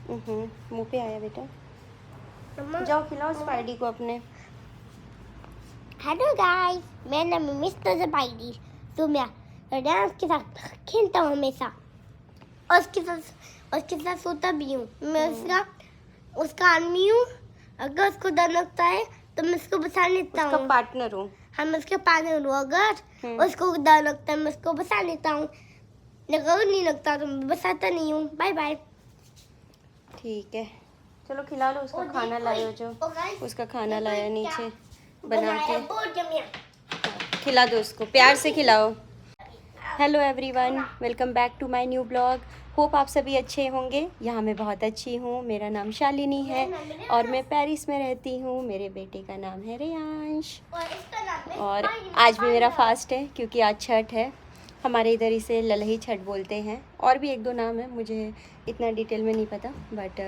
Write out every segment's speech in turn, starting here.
मुंह पे आया बेटा। जाओ खिलाओ स्पाइडी को अपने। हेलो गाइस, मेरा नाम है मिस्टर स्पाइडी। तो मैं डांस के साथ खेलता हूँ हमेशा, और उसके साथ सोता भी हूँ। मैं उसका आदमी हूँ। अगर उसको डर लगता है तो मैं उसको बचा लेता हूँ। उसका पार्टनर हूँ। हम उसके पार्टनर हूँ। अगर उसको डर लगता है मैं उसको बचा लेता हूँ, अगर नहीं लगता तो मैं बचाता नहीं हूँ। Bye bye. ठीक है, चलो खिला लो उसका खाना लायो जो उसका खाना लाया नीचे बना के। खिला दो उसको, प्यार से खिलाओ। Hello everyone, welcome back to my new blog. Hope आप सभी अच्छे होंगे। यहाँ मैं बहुत अच्छी हूँ। मेरा नाम शालिनी है और मैं पेरिस में रहती हूँ। मेरे बेटे का नाम है रेयांश और आज भी मेरा फास्ट है क्योंकि आज छठ है। हमारे इधर इसे ललही छठ बोलते हैं, और भी एक दो नाम है, मुझे इतना डिटेल में नहीं पता, बट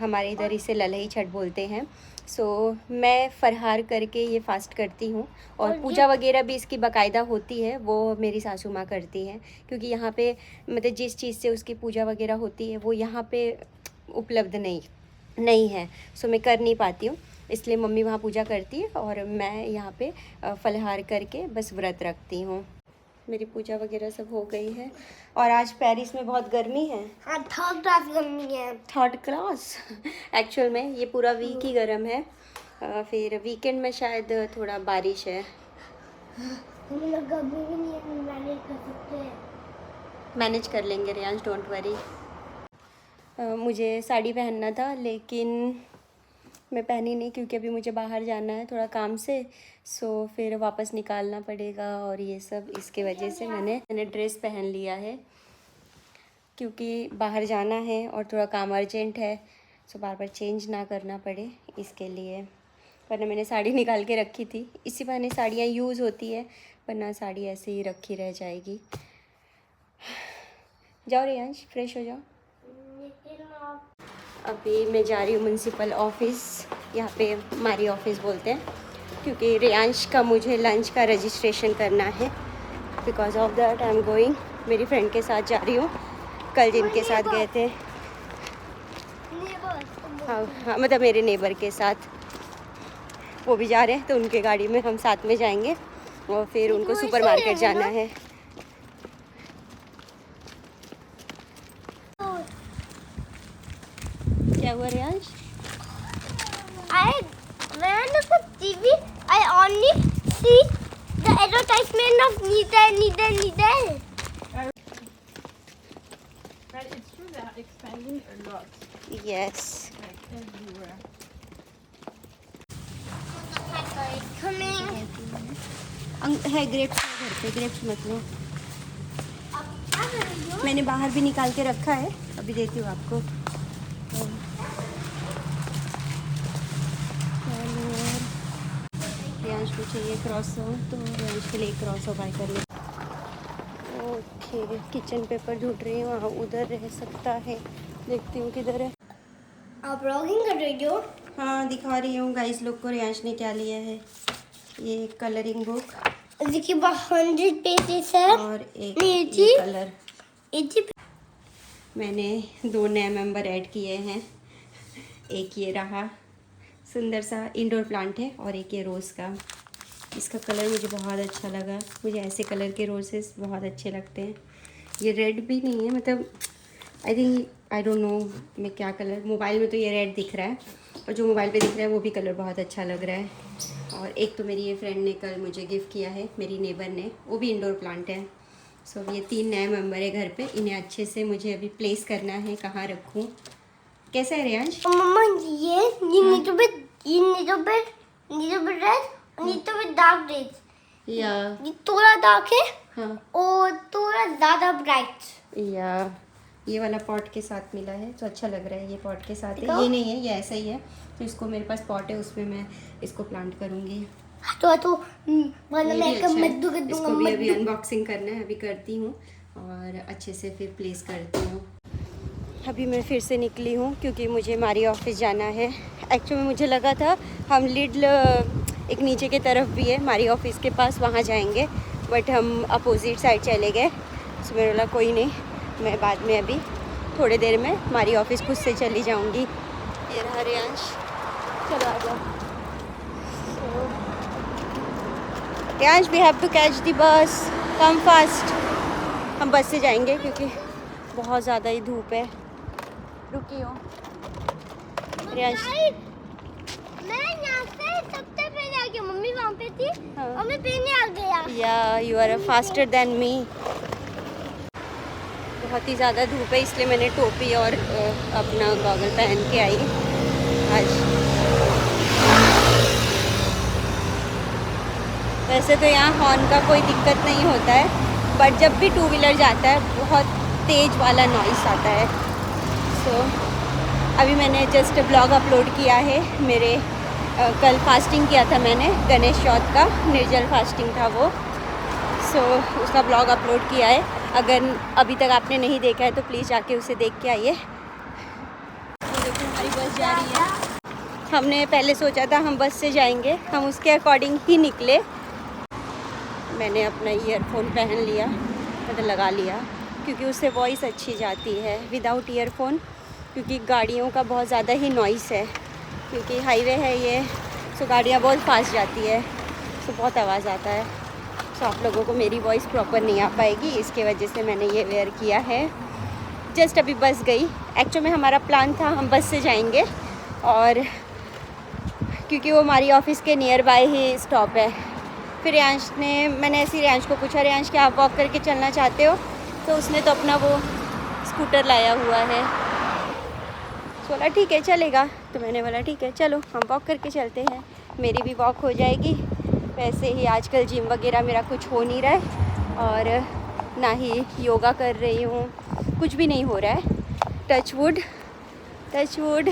हमारे इधर इसे ललही छठ बोलते हैं। सो मैं फरहार करके ये फास्ट करती हूँ, और पूजा वगैरह भी इसकी बाकायदा होती है, वो मेरी सासू माँ करती हैं, क्योंकि यहाँ पे मतलब जिस चीज़ से उसकी पूजा वगैरह होती है वो यहाँ पे उपलब्ध नहीं है। सो मैं कर नहीं पाती हूँ, इसलिए मम्मी वहाँ पूजा करती है और मैं यहाँ पे फलाहार करके बस व्रत रखती हूँ। मेरी पूजा वगैरह सब हो गई है, और आज पेरिस में बहुत गर्मी है। हाँ, थर्ड क्लास गर्मी है। थर्ड क्लास एक्चुअल में ये पूरा वीक ही गर्म है। फिर वीकेंड में शायद थोड़ा बारिश है। गर्मी भी नहीं है, हम मैनेज कर सकते हैं। मैनेज कर लेंगे रियांश, डोंट वरी। मुझे साड़ी पहनना था लेकिन मैं पहनी नहीं, क्योंकि अभी मुझे बाहर जाना है थोड़ा काम से। सो फिर वापस निकालना पड़ेगा और ये सब, इसके वजह से मैंने ड्रेस पहन लिया है, क्योंकि बाहर जाना है और थोड़ा काम अर्जेंट है। सो बार बार चेंज ना करना पड़े इसके लिए, वरना मैंने साड़ी निकाल के रखी थी। इसी बहाने साड़ियाँ यूज़ होती है, वरना साड़ी ऐसे ही रखी रह जाएगी। जाओ रियांश, फ्रेश हो जाओ। अभी मैं जा रही हूँ म्यूनसिपल ऑफिस, यहाँ पे हमारी ऑफिस बोलते हैं, क्योंकि रियांश का मुझे लंच का रजिस्ट्रेशन करना है। Because of that I am going. मेरी फ्रेंड के साथ जा रही हूँ, कल जिनके साथ गए थे। हाँ, मतलब मेरे नेबर के साथ, वो भी जा रहे हैं, तो उनके गाड़ी में हम साथ में जाएंगे और फिर उनको सुपरमार्केट जाना है। क्या हुआ Riyansh? I only see the advertisement of needle. But it's true they are expanding a lot, Yes. like everywhere. Coming. है ग्रेप्स घर पे, ग्रेप्स मत लो। मैंने बाहर भी निकाल के रखा है, अभी देती हूँ आपको। रियांश को चाहिए क्रॉसो, तो रियांश के लिए क्रॉसो बाय कर ले। ओके, किचन पेपर ढूंढ रही हूँ, उधर रह सकता है, देखती हूँ किधर है। आप ब्लॉगिंग कर रही हो? हाँ, दिखा रही हूँ गाइस लोग को रियांश ने क्या लिया है। ये कलरिंग बुक, देखिए 100 पेजेस है, और एक ये कलर। मैंने 2 नए मेंबर ऐड किए हैं। एक ये रहा सुंदर सा इंडोर प्लांट है, और एक ये रोज़ का। इसका कलर मुझे बहुत अच्छा लगा, मुझे ऐसे कलर के रोजेस बहुत अच्छे लगते हैं। ये रेड भी नहीं है, मतलब आई डोंट नो मैं क्या कलर, मोबाइल में तो ये रेड दिख रहा है, और जो मोबाइल पे दिख रहा है वो भी कलर बहुत अच्छा लग रहा है। और एक तो मेरी ये फ्रेंड ने कल मुझे गिफ्ट किया है, मेरी नेबर ने, वो भी इंडोर प्लांट है। सो ये 3 नए मेंबर है घर पे, इन्हें अच्छे से मुझे अभी प्लेस करना है, कहाँ रखूँ। कैसा है रियांश? मम्मा ये little bit red, little bit dark red. या ये थोड़ा डार्क है हाँ, और थोड़ा ज़्यादा ब्राइट। या ये वाला पॉट के साथ मिला है, तो अच्छा लग रहा है। ये पॉट के साथ है, दिखाओ। ये नहीं है, ये ऐसा ही है। तो इसको, मेरे पास पॉट है, उसमें मैं इसको प्लांट करूँगी। तो ये भी अच्छा है। इसको भी अभी मत अनबॉक्सिंग करना है, अभी करती हूँ और अच्छे से फिर प्लेस करती हूँ। अभी मैं फिर से निकली हूँ क्योंकि मुझे हमारी ऑफिस जाना है। एक्चुअली मुझे लगा था हम लिडल एक नीचे की तरफ भी है हमारी ऑफिस के पास, वहाँ जाएंगे, बट हम अपोजिट साइड चले गए। सो मैंने बोला कोई नहीं, मैं बाद में अभी थोड़ी देर में हमारी ऑफिस खुद से चली जाऊंगी। ये रहा रियांश, चलो आ जाओ। Riyansh we have to catch the bus, come fast. हम बस से जाएंगे क्योंकि बहुत ज़्यादा ही धूप है। रुकी हो रियांश। मैं यहाँ से सबसे पहले आ गई, मम्मी वहाँ पे थी हाँ। और मैं पहले आ गया। या you are faster than me. बहुत ही ज़्यादा धूप है इसलिए मैंने टोपी और अपना गॉगल पहन के आई आज। वैसे तो यहाँ हॉर्न का कोई दिक्कत नहीं होता है, बट जब भी टू व्हीलर जाता है बहुत तेज़ वाला नॉइस आता है। सो अभी मैंने जस्ट ब्लॉग अपलोड किया है मेरे कल फास्टिंग किया था मैंने, गणेश चौथ का निर्जल फास्टिंग था वो। सो उसका ब्लॉग अपलोड किया है, अगर अभी तक आपने नहीं देखा है तो प्लीज़ जाके उसे देख के आइए। तो देखो हमारी बस जा रही है। हमने पहले सोचा था हम बस से जाएंगे, हम उसके अकॉर्डिंग ही निकले। मैंने अपना ईयरफोन पहन लिया, मतलब लगा लिया, क्योंकि उससे वॉइस अच्छी जाती है विदाउट ईयरफोन, क्योंकि गाड़ियों का बहुत ज़्यादा ही नॉइस है, क्योंकि हाईवे है ये। सो गाड़ियाँ बहुत फास्ट जाती है, सो बहुत आवाज़ आता है। सो आप लोगों को मेरी वॉइस प्रॉपर नहीं आ पाएगी, इसके वजह से मैंने ये वेयर किया है। जस्ट अभी बस गई। एक्चुअली में हमारा प्लान था हम बस से जाएंगे, और क्योंकि वो हमारी ऑफिस के नियर बाय ही स्टॉप है। फिर रियांश ने, मैंने ऐसे ही रियांश को पूछा, रियांश क्या आप वॉक करके चलना चाहते हो? तो उसने तो अपना वो स्कूटर लाया हुआ है। बोला ठीक है चलेगा, तो मैंने बोला ठीक है चलो हम वॉक करके चलते हैं, मेरी भी वॉक हो जाएगी। वैसे ही आजकल जिम वगैरह मेरा कुछ हो नहीं रहा है, और ना ही योगा कर रही हूँ, कुछ भी नहीं हो रहा है। टच वुड,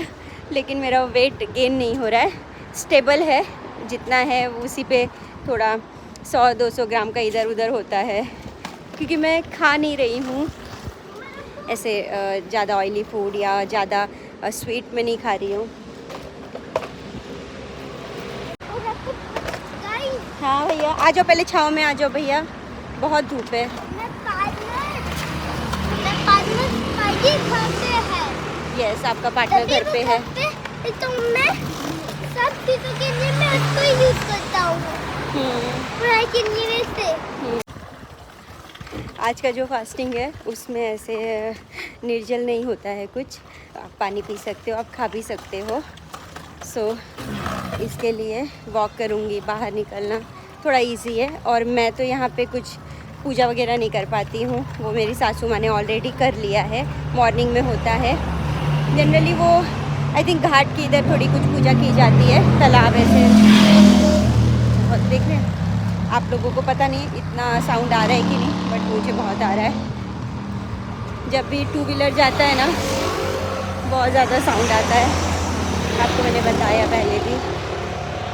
लेकिन मेरा वेट गेन नहीं हो रहा है, स्टेबल है जितना है उसी पे, थोड़ा 100-200 ग्राम का इधर उधर होता है, क्योंकि मैं खा नहीं रही हूँ ऐसे ज़्यादा ऑयली फूड या ज़्यादा स्वीट में नहीं खा रही हूँ। हाँ भैया आ जाओ, पहले छाँव में आ जाओ भैया, बहुत धूप है। यस आपका पार्टनर घर पे है। तो मैं सब चीज़ों के लिए मैं उसको यूज़ करता हूँ, पढ़ाई के लिए से। आज का जो फास्टिंग है उसमें ऐसे निर्जल नहीं होता है कुछ, आप पानी पी सकते हो, आप खा भी सकते हो। सो इसके लिए वॉक करूँगी, बाहर निकलना थोड़ा इजी है। और मैं तो यहाँ पे कुछ पूजा वगैरह नहीं कर पाती हूँ, वो मेरी सासू माँ ने ऑलरेडी कर लिया है, मॉर्निंग में होता है जनरली वो। आई थिंक घाट की इधर थोड़ी कुछ पूजा की जाती है, तालाब ऐसे बहुत देख रहे हैं आप लोगों को, पता नहीं इतना साउंड आ रहा है कि नहीं, बट मुझे बहुत आ रहा है। जब भी टू व्हीलर जाता है ना बहुत ज़्यादा साउंड आता है, आपको मैंने बताया पहले भी।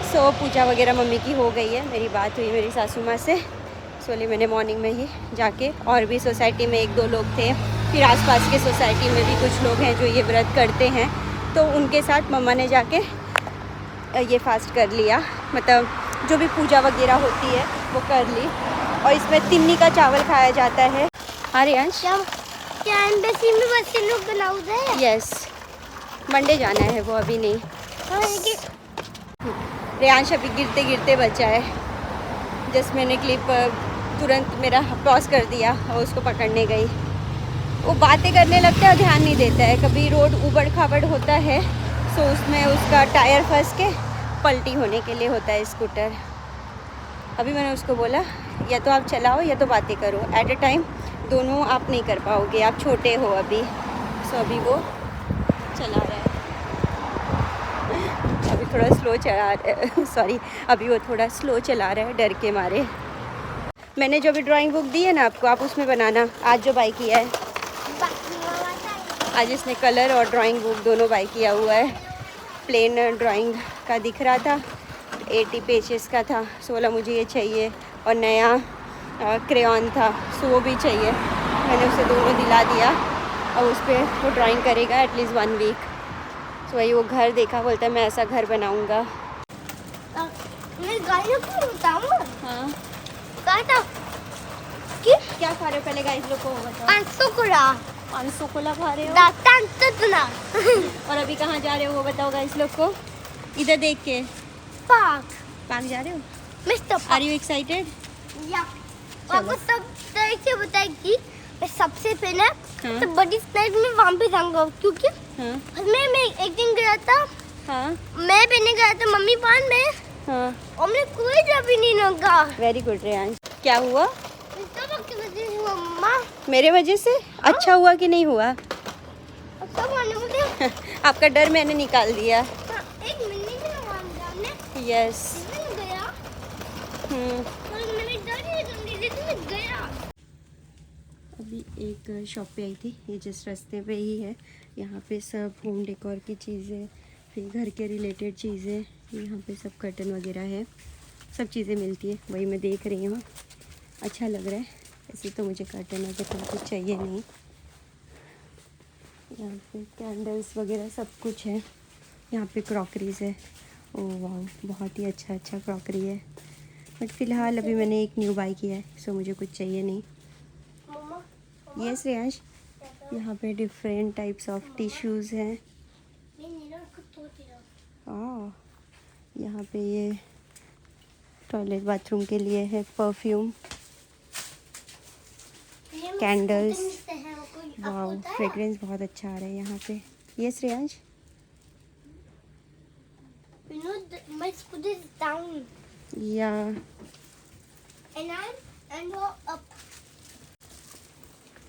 सो पूजा वगैरह मम्मी की हो गई है, मेरी बात हुई मेरी सासू माँ से, इसलिए मैंने मॉर्निंग में ही जाके, और भी सोसाइटी में 1-2 लोग थे, फिर आसपास के सोसाइटी में भी कुछ लोग हैं जो ये व्रत करते हैं, तो उनके साथ मम्मा ने जाके ये फास्ट कर लिया, मतलब जो भी पूजा वगैरह होती है वो कर ली। और इसमें तिन्नी का चावल खाया जाता है। हाँ रियांश, क्या एम्बेसी में बच्चे लोग अलाउड है? यस मंडे जाना है वो, अभी नहीं। हाँ, रियांश अभी गिरते गिरते बचा है, जस्ट मैंने क्लिप तुरंत मेरा पॉज कर दिया और उसको पकड़ने गई। वो बातें करने लगता है और ध्यान नहीं देता है, कभी रोड उबड़ खाबड़ होता है सो उसमें उसका टायर फंस के पलटी होने के लिए होता है स्कूटर। अभी मैंने उसको बोला या तो आप चलाओ या तो बातें करो, एट अ टाइम दोनों आप नहीं कर पाओगे, आप छोटे हो अभी। सो अभी वो चला रहा है, अभी थोड़ा स्लो चला सॉरी अभी वो थोड़ा स्लो चला रहा है डर के मारे। मैंने जो भी ड्राइंग बुक दी है ना आपको, आप उसमें बनाना। आज जो बाई किया है, आज इसने कलर और ड्राइंग बुक दोनों बाई किया हुआ है। प्लेन ड्राइंग का दिख रहा था, 80 पेजेस का था, सो बोला मुझे ये चाहिए, और नया क्रेयॉन था सो वो भी चाहिए। मैंने उसे दोनों दिला दिया और उस पर वो ड्राइंग करेगा एटलीस्ट 1 वीक। सो वही वो घर देखा, बोलता है मैं ऐसा घर बनाऊँगा। मैं गाइस को बताऊँ? हाँ क्या क्या खा रहे हो पहले गाइस लोग को बताओ। 500 ग्राम 500 को लगा रहे हो। पार्क और अभी कहाँ जा रहे हो वो बताओ गाइस लोग को। इधर देख के पार्क जा रहे हो। Mister are you excited? या आपको सब तरह से बताएगी। मैं सबसे पहले हाँ। तो बड़ी स्लाइड में वहाँ पे जाऊंगा क्योंकि हाँ मैं एक दिन गया था। हाँ मैं पहले गया था मम्मी पान में हाँ। और मैं कोई जब भी नहीं लगा। Very good Reyansh. क्या हुआ? सब आपकी वजह से हुआ मम्मा। मेरे वजह से? अच्छा हुआ कि नहीं हुआ? और सब आने मुझे आपका डर मैंने निकाल दिया। एक मिनट में लगा हमने यस। गया और मैंने डर ही नहीं लेकिन मैं गया। अभी एक शॉप पे आई थी, ये जिस रास्ते पे ही है। यहाँ पे सब होम डेकोर की चीज़ें, फिर घर के रिलेटेड चीज़ें, यहाँ पे सब कर्टन वगैरह है, सब चीज़ें मिलती है। वही मैं देख रही हूँ, अच्छा लग रहा है। ऐसे तो मुझे कर्टन वगैरह कुछ चाहिए नहीं। यहाँ पे कैंडल्स वगैरह सब कुछ है। यहाँ पे क्रॉकरीज है। ओह वाह, बहुत ही अच्छा क्रॉकरी है। बट फ़िलहाल अभी मैंने एक न्यू बाई किया है, सो मुझे कुछ चाहिए नहीं। यस रेयांश, यहाँ पे डिफरेंट टाइप्स ऑफ टिश्यूज़ हैं। यहाँ पे ये टॉयलेट बाथरूम के लिए है, परफ्यूम, कैंडल्स। वाओ, फ्रेग्रेंस बहुत अच्छा आ रहा है यहाँ पे। Yes Reyansh. You know, my foot is down या and go up.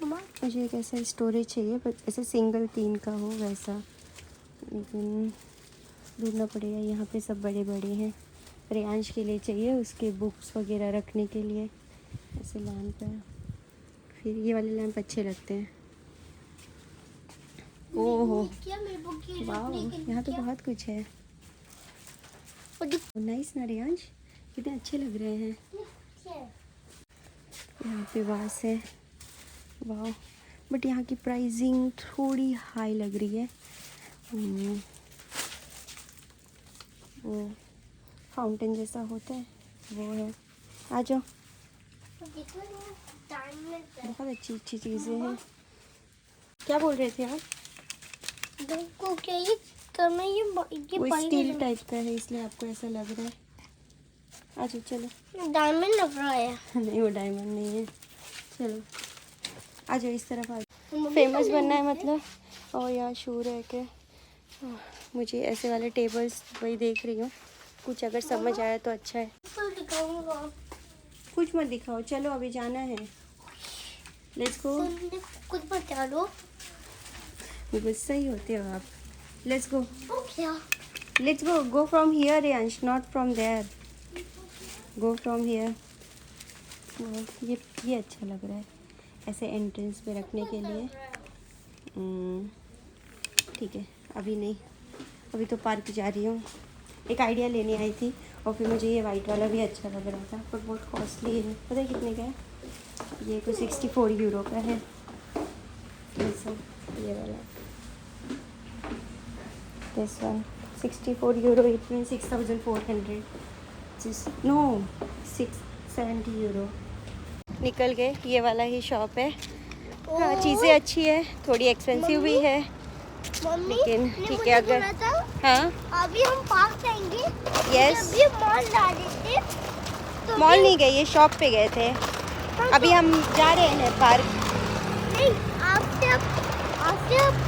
Mama, मुझे एक ऐसा स्टोरेज चाहिए, पर ऐसे सिंगल 3 का हो वैसा, लेकिन ढूंढना पड़ेगा। यहाँ पे सब बड़े बड़े हैं। रेयांश के लिए चाहिए, उसके बुक्स वगैरह रखने के लिए ऐसे लैंप है। फिर ये वाले लैंप अच्छे लगते हैं। ओहो क्या मेरे बुक की वाह, यहाँ तो बहुत कुछ है। नाइस ना रेयांश, कितने अच्छे लग रहे हैं। यहाँ पे वास है। वाह, बट यहाँ की प्राइसिंग थोड़ी हाई लग रही है। वो फाउंटेन जैसा होता है वो है। आ जाओ, बहुत अच्छी चीज़ें हैं। क्या बोल रहे थे आप? देखो क्या ये करना, ये वो स्टील टाइप का है इसलिए आपको ऐसा लग रहा है। आ जाओ चलो। डायमंड लग रहा है। नहीं, वो डायमंड नहीं है। चलो आ जाओ, इस तरफ आ जाओ। फेमस बनना है मतलब। और यहाँ शू रैक है। मुझे ऐसे वाले टेबल्स वही देख रही हूँ, कुछ अगर समझ आया तो अच्छा है। कुछ मत दिखाओ, चलो अभी जाना है। Let's go. कुछ बता दो। गुस्सा ही होते हो आप। Let's go. क्या? Let's go. Go from here Reyansh, not from there. Go from here. ये अच्छा लग रहा है ऐसे एंट्रेंस पे रखने के लिए। ठीक है, अभी नहीं, अभी तो पार्क जा रही हूँ। एक आइडिया लेने आई थी और फिर मुझे ये वाइट वाला भी अच्छा लग रहा था, पर बहुत कॉस्टली है। पता है कितने का है? ये कुछ 64 यूरो का है। ये वाला this one 64 euro, it mean 6400। No 670 euro. निकल गए, ये वाला ही शॉप है। हाँ, चीज़ें अच्छी है, थोड़ी एक्सपेंसिव भी है, मम्मी लेकिन ठीक है। अगर हाँ अभी हम पार्क जाएंगे। यस, अभी मॉल जा रहे थे तो मॉल नहीं गए, ये शॉप पे गए थे। अभी हम जा रहे हैं पार्क। नहीं, आपसे अब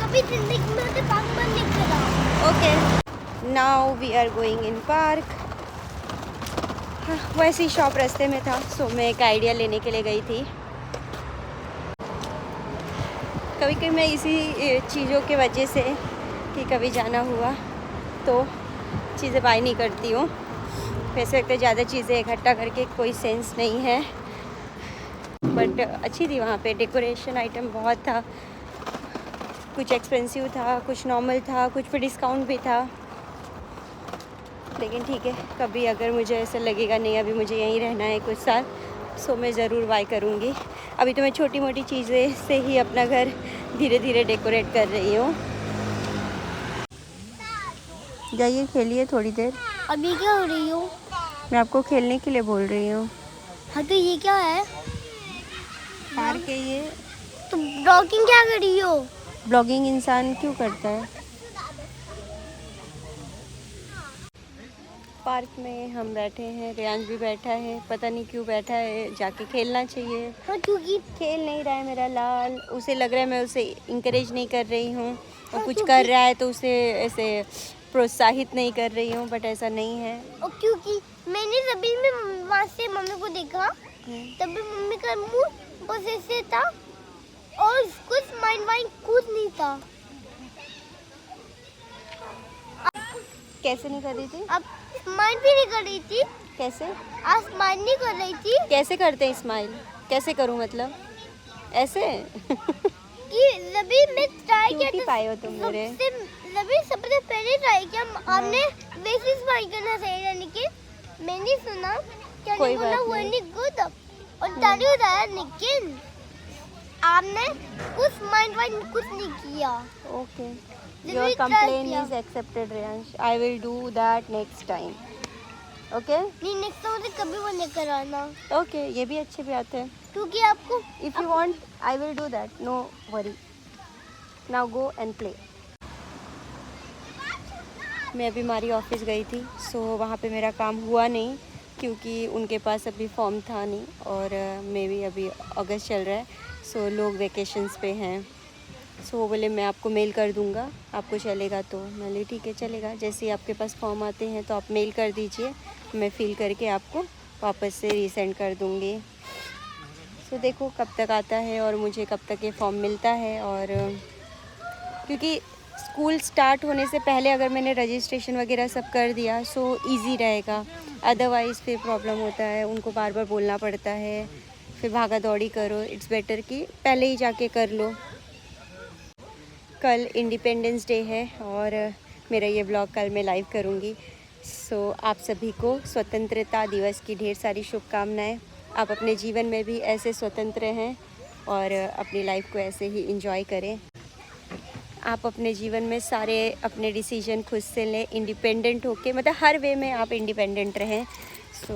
कभी जिंदगी में तो पार्क बंद नहीं करा। Okay, now we are going in park. हाँ, वैसे ही शॉप रास्ते में था, सो मैं एक आइडिया लेने के लिए गई थी। कभी कभी मैं इसी चीज़ों के वजह से कि कभी जाना हुआ तो चीज़ें बाय नहीं करती हूँ। वैसे लगता है ज़्यादा चीज़ें इकट्ठा करके कोई सेंस नहीं है, बट अच्छी थी। वहाँ पे डेकोरेशन आइटम बहुत था, कुछ एक्सपेंसिव था, कुछ नॉर्मल था, कुछ पे डिस्काउंट भी था। लेकिन ठीक है, कभी अगर मुझे ऐसा लगेगा नहीं अभी मुझे यहीं रहना है कुछ साल, सो मैं ज़रूर बाय करूँगी। अभी तो मैं छोटी मोटी चीज़ें से ही अपना घर धीरे धीरे डेकोरेट कर रही हूँ। जाइए खेलिए थोड़ी देर। अभी क्या हो रही हो? मैं आपको खेलने के लिए बोल रही हूँ। हाँ तो ये क्या है? पार्क है ये, तुम ब्लॉगिंग क्या कर रही हो? ब्लॉगिंग इंसान क्यों करता है? पार्क में हम बैठे हैं, रियांश भी बैठा है, पता नहीं क्यों बैठा है, जाके खेलना चाहिए। हाँ, क्योंकि खेल नहीं रहा है मेरा लाल, उसे लग रहा है मैं उसे इंकरेज नहीं कर रही हूँ, और हाँ, कुछ क्योंकि- कर रहा है तो उसे ऐसे प्रोत्साहित नहीं कर रही हूँ, बट ऐसा नहीं है। और क्योंकि मैंने तभी में वहाँ से मम्मी को देखा, तभी मम्मी का मुंह बस ऐसे था और कुछ माइंड वाइंड कुछ नहीं था। कैसे नहीं कर रही थी? अब स्माइल भी नहीं कर रही थी, कैसे आज स्माइल नहीं कर रही थी कैसे करते हैं स्माइल? कैसे करूँ मतलब? ऐसे? कि तभी मैं ट्राई किया क्यूटी पाए हो तुम मेरे। सबसे पहले ट्राई किया आपने वैसे स्माइल करना सही है, लेकिन मैंने सुना क्या कोई बोला बात वो नहीं। नहीं गुड और ताली बताया, लेकिन आपने कुछ माइंड वाइंड कुछ नहीं किया। Okay, Did your we try complain किया? Is accepted Riyansh, I will do that next time. Okay नहीं, नेक्स्ट टाइम मुझे कभी वो नहीं कराना, ओके, ये भी अच्छे भी आते हैं। क्योंकि आपको if you want I will do that, no worry. Now go and play. मैं अभी हमारी ऑफिस गई थी, सो वहाँ पे मेरा काम हुआ नहीं, क्योंकि उनके पास अभी फॉर्म था नहीं, और मे भी अभी अगस्त चल रहा है, सो लोग वेकेशंस पे हैं। सो वो बोले मैं आपको मेल कर दूँगा, आपको चलेगा तो। मैंने ठीक है चलेगा, जैसे ही आपके पास फॉर्म आते हैं तो आप मेल कर दीजिए, मैं फिल करके आपको वापस से रीसेंड कर दूँगी। सो देखो कब तक आता है और मुझे कब तक ये फॉर्म मिलता है, और क्योंकि स्कूल स्टार्ट होने से पहले अगर मैंने रजिस्ट्रेशन वगैरह सब कर दिया सो इजी रहेगा, अदरवाइज़ फिर प्रॉब्लम होता है, उनको बार बार बोलना पड़ता है, फिर भागा दौड़ी करो। इट्स बेटर कि पहले ही जाके कर लो। कल इंडिपेंडेंस डे है और मेरा ये ब्लॉग कल मैं लाइव करूँगी। सो आप सभी को स्वतंत्रता दिवस की ढेर सारी शुभकामनाएं। आप अपने जीवन में भी ऐसे स्वतंत्र हैं और अपनी लाइफ को ऐसे ही एंजॉय करें। आप अपने जीवन में सारे अपने डिसीजन खुद से लें, इंडिपेंडेंट होके, मतलब हर वे में आप इंडिपेंडेंट रहें। सो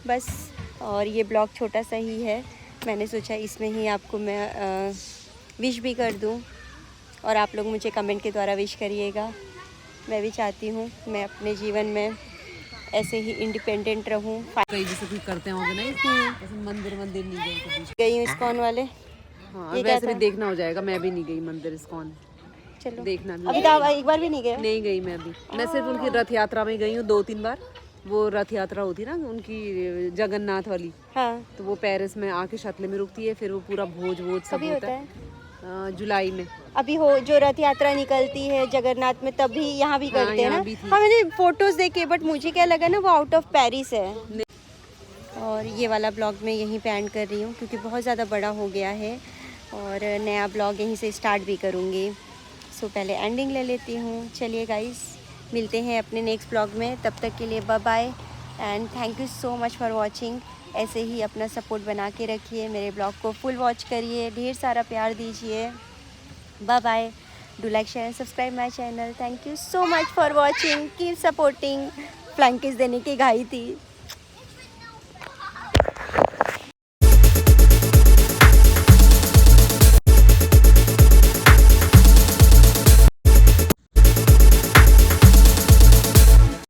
बस, और ये ब्लॉग छोटा सा ही है, मैंने सोचा इसमें ही आपको मैं विश भी कर दूं, और आप लोग मुझे कमेंट के द्वारा विश करिएगा। मैं भी चाहती हूँ मैं अपने जीवन में ऐसे ही इंडिपेंडेंट रहूँ। कई जैसे कुछ करते हैं ऐसे मंदिर मंदिर नहीं गई कभी। गई हूँ इस्कॉन वाले। हाँ, ये क्या वैसे भी था? देखना हो जाएगा, मैं भी नहीं गई मंदिर इस्कॉन। चलो देखना भी अभी तो आप एक बार भी नहीं गए? नहीं गई मैं अभी। मैं सिर्फ उनकी रथ यात्रा में गई हूँ 2-3 बार। वो रथ यात्रा होती है ना उनकी जगन्नाथ वाली, हाँ, तो वो पेरिस में आके शतले में रुकती है, फिर वो पूरा भोज वोज सब कभी होता होता है है? जुलाई में। अभी हो जो रथ यात्रा निकलती है जगन्नाथ में, तभी यहाँ भी हाँ, करते हैं ना? यहाँ भी थी। हाँ, मैंने फोटोज देखे, बट मुझे क्या लगा ना वो आउट ऑफ पेरिस है। और ये वाला ब्लॉग मैं यहीं पे एंड कर रही हूँ, क्योंकि बहुत ज़्यादा बड़ा हो गया है और नया ब्लॉग यहीं से स्टार्ट भी करूँगी। सो पहले एंडिंग ले लेती हूँ। चलिए गाइस, मिलते हैं अपने नेक्स्ट ब्लॉग में, तब तक के लिए bye bye and thank you so much for watching. ऐसे ही अपना सपोर्ट बना के रखिए, मेरे ब्लॉग को फुल वॉच करिए, ढेर सारा प्यार दीजिए। Bye bye, do like share and subscribe my channel. Thank you so much for watching, keep supporting. फ्लैंकिस देने की घाई थी।